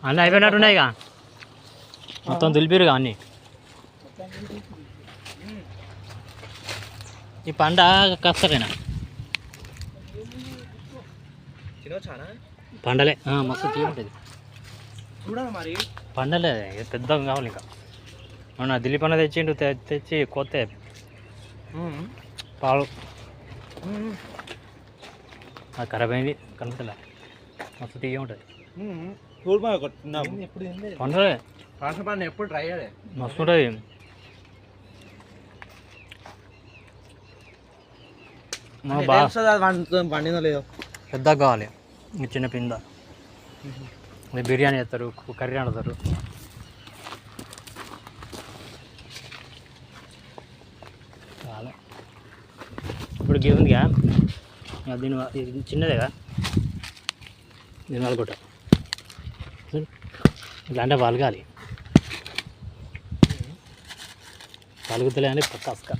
అన్నీ అయిపోయినట్టున్నాయి ఇక మొత్తం దులిపిరుగా అన్నీ. ఈ పంట కష్టమేనా పండలే మస్తు తీయ పండలే పెద్దగా కావాలి ఇంకా. మొన్న దిల్లి పండు తెచ్చిండు, తెచ్చి కొత్త పాలు అది ఖరాబ్ అయింది కనపడలే. మస్తు తీయ ఉంటుంది పండలే ఎప్పుడు ట్రై చేయాలి మస్తు ఉంటుంది. పండిన లేదు పెద్దగా కావాలి చిన్న పింద. అది బిర్యానీ చేస్తారు, కర్రీ వండుతారు. చాలా ఇప్పుడు గీ ఉందిగా దీని చిన్నదేగా దీని వాళ్ళు కొట్ట ఇలాంటి పలగాలి పలుగుతలే అని పక్క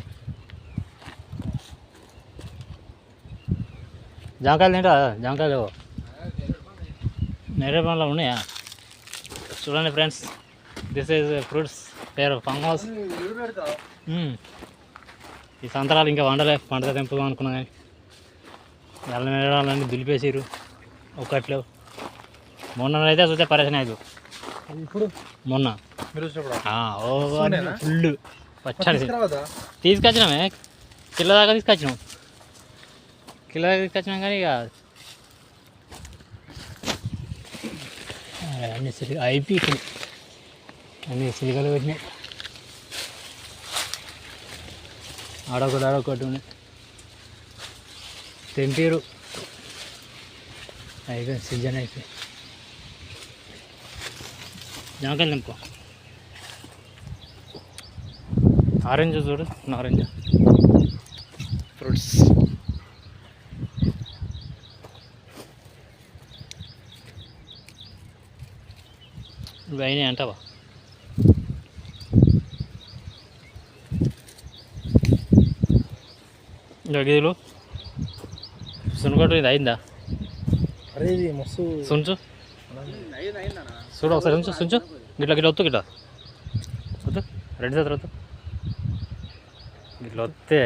జామకాయలు తింటా జామకాయలు నేరే పండ్లు ఉన్నాయా చూడండి friends. This is fruits pair farm house. ఈ సంతరాలు ఇంకా వండలే, పంట తెంపుదాం అనుకున్నా కానీ ఎల్ల నేరాలన్నీ దులిపేసారు ఒకట్లో. మొన్న అయితే చూస్తే పరిచయం అయ్యదు. ఇప్పుడు మొన్న ఫుల్ పచ్చడి తీసుకొచ్చినామే, కిలో దాకా తీసుకొచ్చినాం. కిలో దాకా తీసుకొచ్చినాం కానీ ఇక అన్ని అయిపోయి అన్ని సిలికలు పెట్టినాయి. ఆడొకటి ఉన్నాయి తెంపారు. అయిపోయింది సీజన్ అయిపోయి. జామకాయలు తెంపుకో. ఆరెంజ్ చూడు, ఆరెంజ్ ఫ్రూట్స్. ఇవి అయినాయి అంటావా? గీలు సునగట్టు ఇది అయిందా? అరే ఇది మస్తు సుంచు చూడు ఒకసారి సుంచు గిట్లా వద్దు, గిట్లా వద్దు, రెండు చేతులు వద్దు, గిట్లా వస్తే